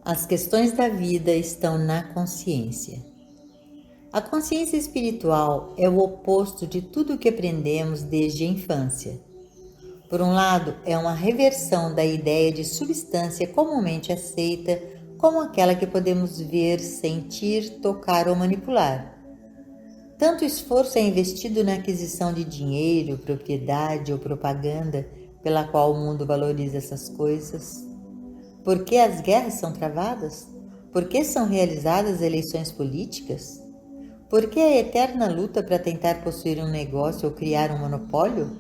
As questões da vida estão na consciência. A consciência espiritual é o oposto de tudo o que aprendemos desde a infância. Por um lado, é uma reversão da ideia de substância comumente aceita como aquela que podemos ver, sentir, tocar ou manipular. Tanto esforço é investido na aquisição de dinheiro, propriedade ou propaganda pela qual o mundo valoriza essas coisas. Por que as guerras são travadas? Por que são realizadas eleições políticas? Por que a eterna luta para tentar possuir um negócio ou criar um monopólio?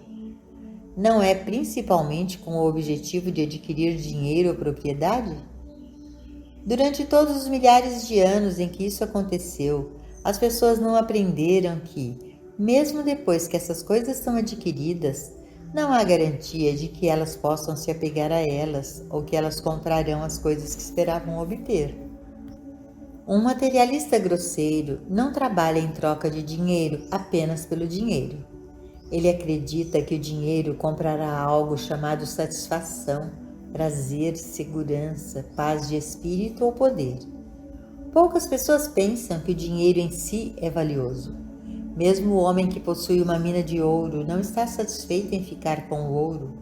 Não é principalmente com o objetivo de adquirir dinheiro ou propriedade? Durante todos os milhares de anos em que isso aconteceu, as pessoas não aprenderam que, mesmo depois que essas coisas são adquiridas, não há garantia de que elas possam se apegar a elas ou que elas comprarão as coisas que esperavam obter. Um materialista grosseiro não trabalha em troca de dinheiro apenas pelo dinheiro. Ele acredita que o dinheiro comprará algo chamado satisfação, prazer, segurança, paz de espírito ou poder. Poucas pessoas pensam que o dinheiro em si é valioso. Mesmo o homem que possui uma mina de ouro não está satisfeito em ficar com o ouro.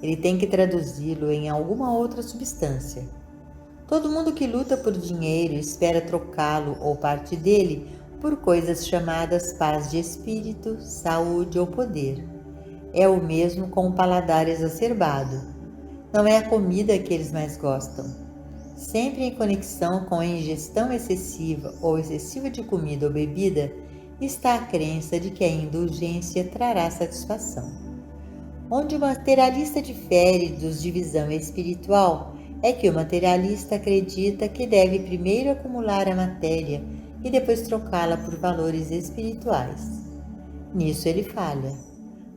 Ele tem que traduzi-lo em alguma outra substância. Todo mundo que luta por dinheiro espera trocá-lo ou parte dele por coisas chamadas paz de espírito, saúde ou poder. É o mesmo com o paladar exacerbado. Não é a comida que eles mais gostam. Sempre em conexão com a ingestão excessiva ou excessiva de comida ou bebida, está a crença de que a indulgência trará satisfação. Onde o materialista difere dos de visão espiritual é que o materialista acredita que deve primeiro acumular a matéria e depois trocá-la por valores espirituais. Nisso ele falha.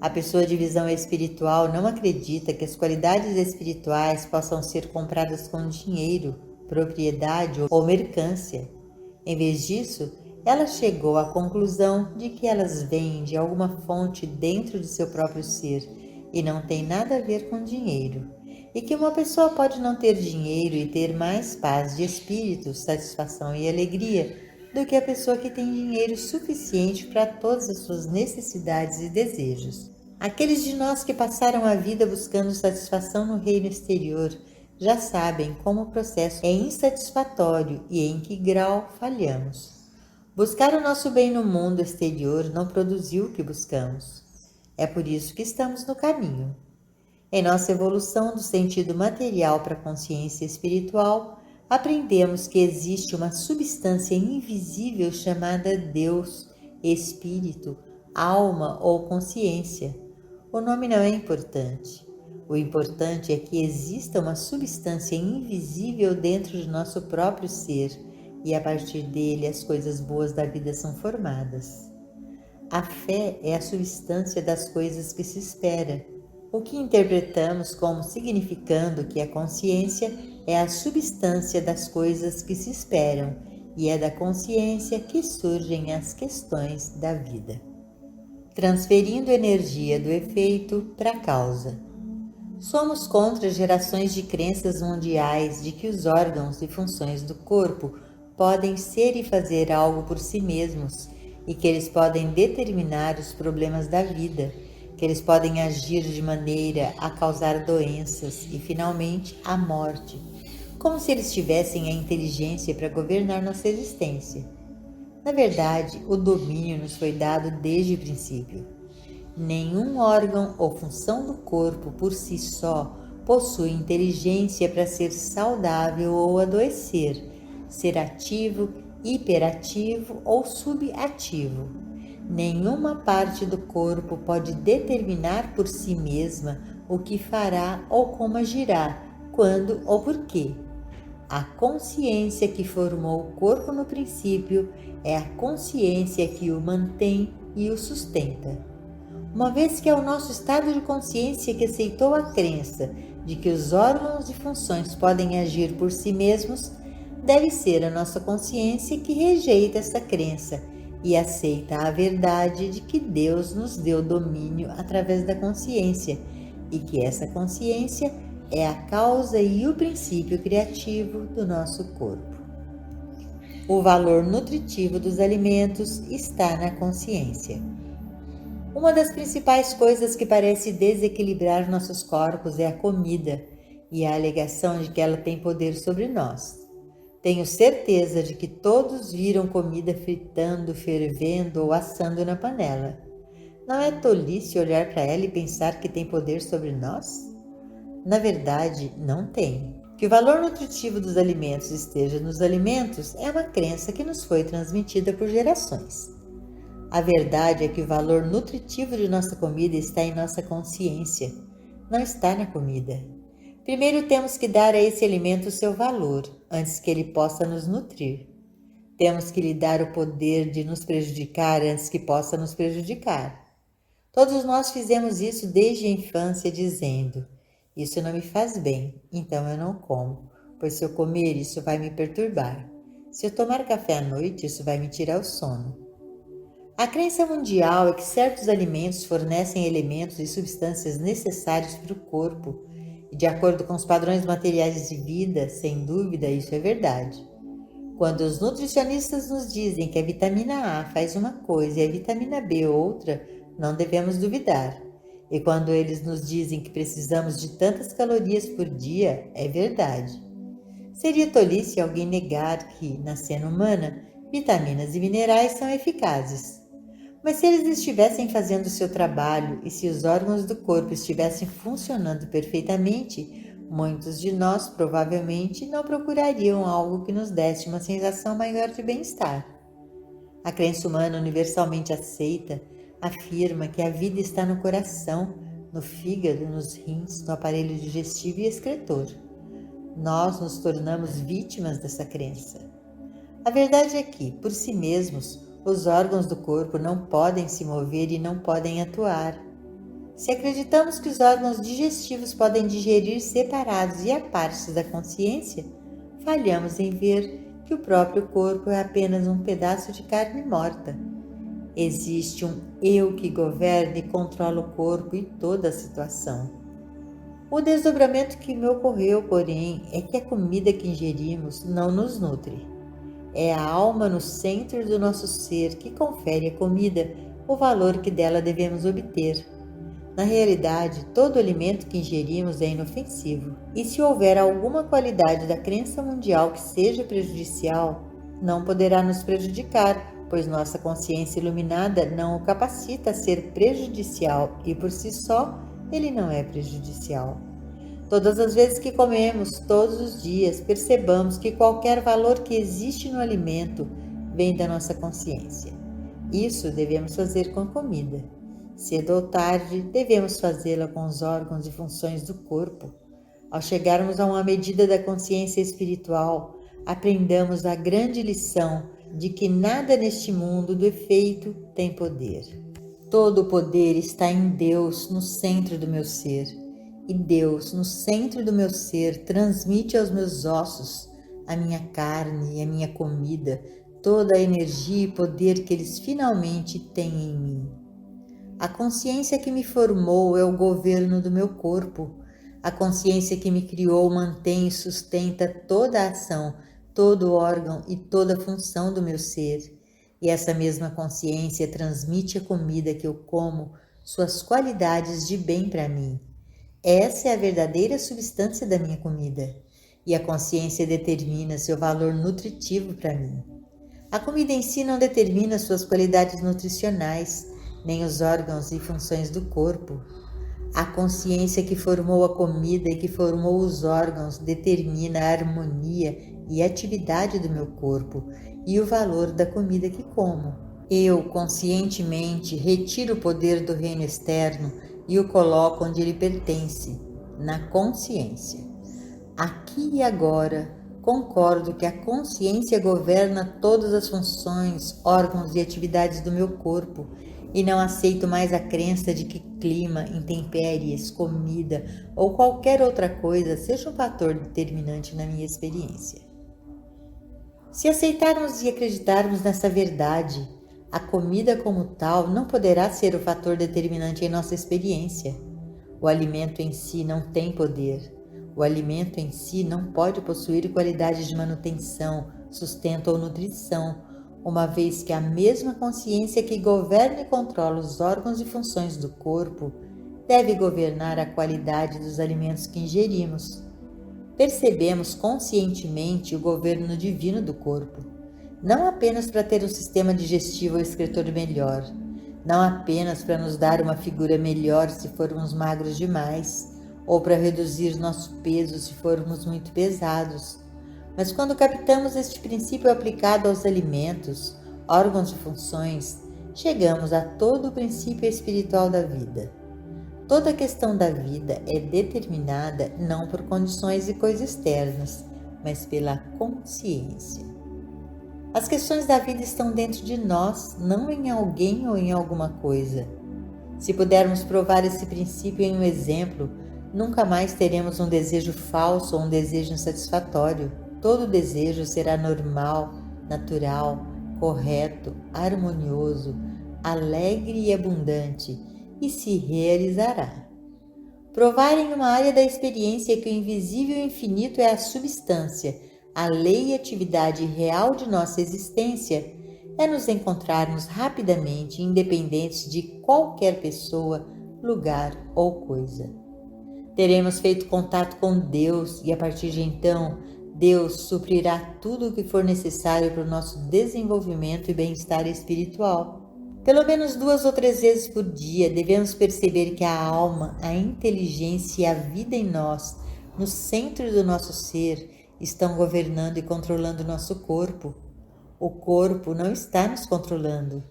A pessoa de visão espiritual não acredita que as qualidades espirituais possam ser compradas com dinheiro, propriedade ou mercância. Em vez disso, ela chegou à conclusão de que elas vêm de alguma fonte dentro de seu próprio ser e não tem nada a ver com dinheiro, e que uma pessoa pode não ter dinheiro e ter mais paz de espírito, satisfação e alegria do que a pessoa que tem dinheiro suficiente para todas as suas necessidades e desejos. Aqueles de nós que passaram a vida buscando satisfação no reino exterior já sabem como o processo é insatisfatório e em que grau falhamos. Buscar o nosso bem no mundo exterior não produziu o que buscamos. É por isso que estamos no caminho. Em nossa evolução do sentido material para a consciência espiritual, aprendemos que existe uma substância invisível chamada Deus, Espírito, alma ou consciência. O nome não é importante. O importante é que exista uma substância invisível dentro de nosso próprio ser, e a partir dele as coisas boas da vida são formadas. A fé é a substância das coisas que se espera, o que interpretamos como significando que a consciência é a substância das coisas que se esperam, e é da consciência que surgem as questões da vida. Transferindo energia do efeito para a causa. Somos contra gerações de crenças mundiais de que os órgãos e funções do corpo podem ser e fazer algo por si mesmos e que eles podem determinar os problemas da vida, que eles podem agir de maneira a causar doenças e, finalmente, a morte, como se eles tivessem a inteligência para governar nossa existência. Na verdade, o domínio nos foi dado desde o princípio. Nenhum órgão ou função do corpo por si só possui inteligência para ser saudável ou adoecer, ser ativo, hiperativo ou subativo. Nenhuma parte do corpo pode determinar por si mesma o que fará ou como agirá, quando ou por quê. A consciência que formou o corpo no princípio é a consciência que o mantém e o sustenta. Uma vez que é o nosso estado de consciência que aceitou a crença de que os órgãos e funções podem agir por si mesmos, deve ser a nossa consciência que rejeita essa crença e aceita a verdade de que Deus nos deu domínio através da consciência e que essa consciência é a causa e o princípio criativo do nosso corpo. O valor nutritivo dos alimentos está na consciência. Uma das principais coisas que parece desequilibrar nossos corpos é a comida e a alegação de que ela tem poder sobre nós. Tenho certeza de que todos viram comida fritando, fervendo ou assando na panela. Não é tolice olhar para ela e pensar que tem poder sobre nós? Na verdade, não tem. Que o valor nutritivo dos alimentos esteja nos alimentos é uma crença que nos foi transmitida por gerações. A verdade é que o valor nutritivo de nossa comida está em nossa consciência, não está na comida. Primeiro temos que dar a esse alimento o seu valor, antes que ele possa nos nutrir. Temos que lhe dar o poder de nos prejudicar antes que possa nos prejudicar. Todos nós fizemos isso desde a infância, dizendo: isso não me faz bem, então eu não como, pois se eu comer isso vai me perturbar. Se eu tomar café à noite, isso vai me tirar o sono. A crença mundial é que certos alimentos fornecem elementos e substâncias necessários para o corpo, e de acordo com os padrões materiais de vida, sem dúvida, isso é verdade. Quando os nutricionistas nos dizem que a vitamina A faz uma coisa e a vitamina B outra, não devemos duvidar. E quando eles nos dizem que precisamos de tantas calorias por dia, é verdade. Seria tolice alguém negar que, na cena humana, vitaminas e minerais são eficazes. Mas se eles estivessem fazendo o seu trabalho e se os órgãos do corpo estivessem funcionando perfeitamente, muitos de nós provavelmente não procurariam algo que nos desse uma sensação maior de bem-estar. A crença humana universalmente aceita afirma que a vida está no coração, no fígado, nos rins, no aparelho digestivo e excretor. Nós nos tornamos vítimas dessa crença. A verdade é que, por si mesmos, os órgãos do corpo não podem se mover e não podem atuar. Se acreditamos que os órgãos digestivos podem digerir separados e à parte da consciência, falhamos em ver que o próprio corpo é apenas um pedaço de carne morta. Existe um eu que governa e controla o corpo e toda a situação. O desdobramento que me ocorreu, porém, é que a comida que ingerimos não nos nutre. É a alma no centro do nosso ser que confere à comida o valor que dela devemos obter. Na realidade, todo alimento que ingerimos é inofensivo, e se houver alguma qualidade da crença mundial que seja prejudicial, não poderá nos prejudicar, pois nossa consciência iluminada não o capacita a ser prejudicial e por si só ele não é prejudicial. Todas as vezes que comemos, todos os dias, percebamos que qualquer valor que existe no alimento vem da nossa consciência. Isso devemos fazer com a comida. Cedo ou tarde, devemos fazê-la com os órgãos e funções do corpo. Ao chegarmos a uma medida da consciência espiritual, aprendamos a grande lição de que nada neste mundo do efeito tem poder. Todo o poder está em Deus, no centro do meu ser. E Deus, no centro do meu ser, transmite aos meus ossos, a minha carne e a minha comida, toda a energia e poder que eles finalmente têm em mim. A consciência que me formou é o governo do meu corpo. A consciência que me criou mantém e sustenta toda a ação, todo órgão e toda função do meu ser. E essa mesma consciência transmite à comida que eu como suas qualidades de bem para mim. Essa é a verdadeira substância da minha comida, e a consciência determina seu valor nutritivo para mim. A comida em si não determina suas qualidades nutricionais, nem os órgãos e funções do corpo. A consciência que formou a comida e que formou os órgãos determina a harmonia e atividade do meu corpo e o valor da comida que como. Eu, conscientemente, retiro o poder do reino externo e o coloco onde ele pertence, na consciência. Aqui e agora, concordo que a consciência governa todas as funções, órgãos e atividades do meu corpo e não aceito mais a crença de que clima, intempéries, comida ou qualquer outra coisa seja um fator determinante na minha experiência. Se aceitarmos e acreditarmos nessa verdade, a comida como tal não poderá ser o fator determinante em nossa experiência. O alimento em si não tem poder. O alimento em si não pode possuir qualidades de manutenção, sustento ou nutrição, uma vez que a mesma consciência que governa e controla os órgãos e funções do corpo deve governar a qualidade dos alimentos que ingerimos. Percebemos conscientemente o governo divino do corpo, não apenas para ter um sistema digestivo ou excretor melhor, não apenas para nos dar uma figura melhor se formos magros demais, ou para reduzir nosso peso se formos muito pesados, mas quando captamos este princípio aplicado aos alimentos, órgãos e funções, chegamos a todo o princípio espiritual da vida. Toda a questão da vida é determinada não por condições e coisas externas, mas pela consciência. As questões da vida estão dentro de nós, não em alguém ou em alguma coisa. Se pudermos provar esse princípio em um exemplo, nunca mais teremos um desejo falso ou um desejo insatisfatório. Todo desejo será normal, natural, correto, harmonioso, alegre e abundante e se realizará. Provar em uma área da experiência que o invisível e infinito é a substância, a lei e atividade real de nossa existência é nos encontrarmos rapidamente independentes de qualquer pessoa, lugar ou coisa. Teremos feito contato com Deus e a partir de então, Deus suprirá tudo o que for necessário para o nosso desenvolvimento e bem-estar espiritual. Pelo menos 2 ou 3 vezes por dia devemos perceber que a alma, a inteligência e a vida em nós, no centro do nosso ser, estão governando e controlando nosso corpo. O corpo não está nos controlando,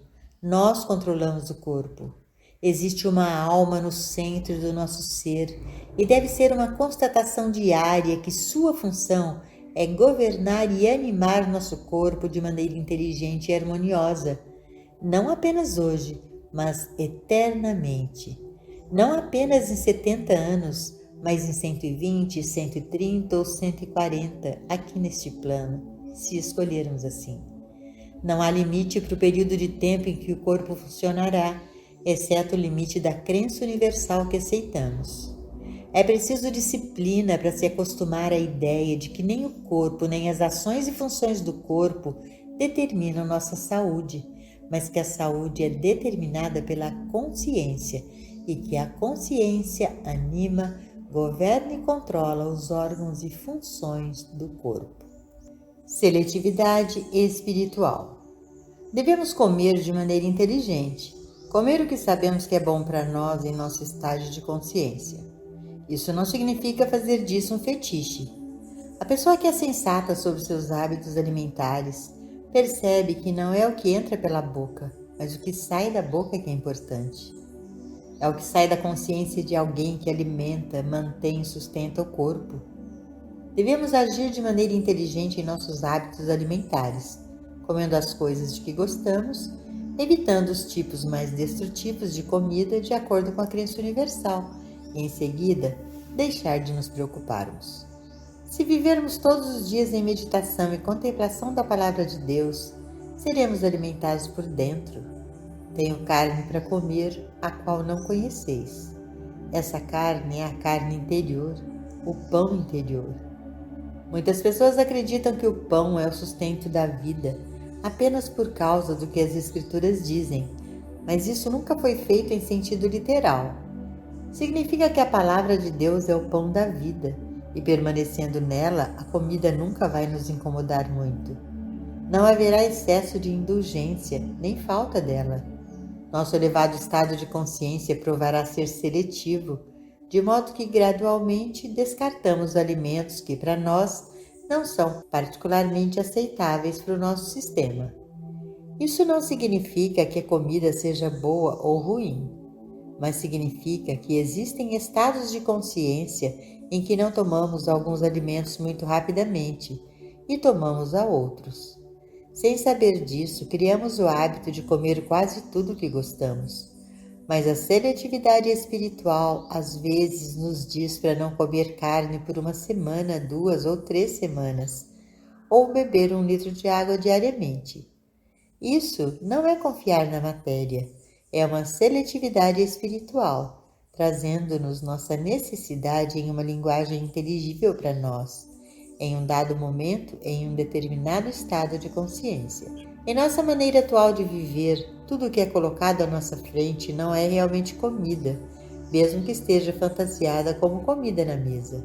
nós controlamos o corpo. Existe uma alma no centro do nosso ser e deve ser uma constatação diária que sua função é governar e animar nosso corpo de maneira inteligente e harmoniosa, não apenas hoje, mas eternamente. Não apenas em 70 anos, mas em 120, 130 ou 140 aqui neste plano, se escolhermos assim. Não há limite para o período de tempo em que o corpo funcionará, exceto o limite da crença universal que aceitamos. É preciso disciplina para se acostumar à ideia de que nem o corpo, nem as ações e funções do corpo determinam nossa saúde, mas que a saúde é determinada pela consciência e que a consciência anima, governa e controla os órgãos e funções do corpo. Seletividade espiritual. Devemos comer de maneira inteligente, comer o que sabemos que é bom para nós em nosso estágio de consciência. Isso não significa fazer disso um fetiche. A pessoa que é sensata sobre seus hábitos alimentares percebe que não é o que entra pela boca, mas o que sai da boca que é importante. É o que sai da consciência de alguém que alimenta, mantém e sustenta o corpo. Devemos agir de maneira inteligente em nossos hábitos alimentares, comendo as coisas de que gostamos, evitando os tipos mais destrutivos de comida de acordo com a crença universal, e em seguida, deixar de nos preocuparmos. Se vivermos todos os dias em meditação e contemplação da Palavra de Deus, seremos alimentados por dentro. Tenho carne para comer, a qual não conheceis. Essa carne é a carne interior, o pão interior. Muitas pessoas acreditam que o pão é o sustento da vida, apenas por causa do que as Escrituras dizem, mas isso nunca foi feito em sentido literal. Significa que a Palavra de Deus é o pão da vida, e permanecendo nela, a comida nunca vai nos incomodar muito. Não haverá excesso de indulgência, nem falta dela. Nosso elevado estado de consciência provará ser seletivo, de modo que gradualmente descartamos alimentos que para nós não são particularmente aceitáveis para o nosso sistema. Isso não significa que a comida seja boa ou ruim, mas significa que existem estados de consciência em que não tomamos alguns alimentos muito rapidamente e tomamos a outros. Sem saber disso, criamos o hábito de comer quase tudo o que gostamos. Mas a seletividade espiritual às vezes nos diz para não comer carne por 1 semana, 2 ou 3 semanas, ou beber 1 litro de água diariamente. Isso não é confiar na matéria, é uma seletividade espiritual, trazendo-nos nossa necessidade em uma linguagem inteligível para nós, em um dado momento, em um determinado estado de consciência. Em nossa maneira atual de viver, tudo o que é colocado à nossa frente não é realmente comida, mesmo que esteja fantasiada como comida na mesa.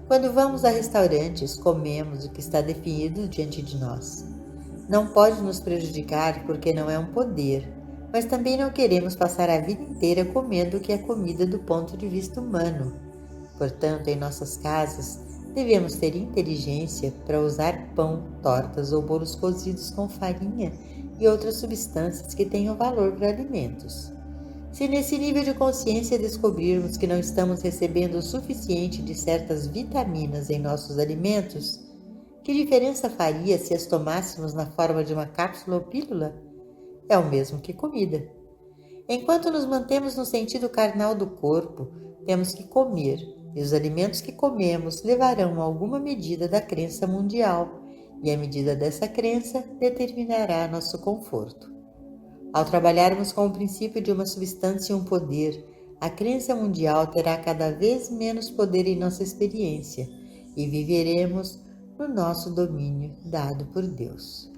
Quando vamos a restaurantes, comemos o que está definido diante de nós. Não pode nos prejudicar porque não é um poder, mas também não queremos passar a vida inteira comendo o que é comida do ponto de vista humano. Portanto, em nossas casas, devemos ter inteligência para usar pão, tortas ou bolos cozidos com farinha e outras substâncias que tenham valor para alimentos. Se nesse nível de consciência descobrirmos que não estamos recebendo o suficiente de certas vitaminas em nossos alimentos, que diferença faria se as tomássemos na forma de uma cápsula ou pílula? É o mesmo que comida. Enquanto nos mantemos no sentido carnal do corpo, temos que comer, e os alimentos que comemos levarão a alguma medida da crença mundial, e a medida dessa crença determinará nosso conforto. Ao trabalharmos com o princípio de uma substância e um poder, a crença mundial terá cada vez menos poder em nossa experiência e viveremos no nosso domínio dado por Deus.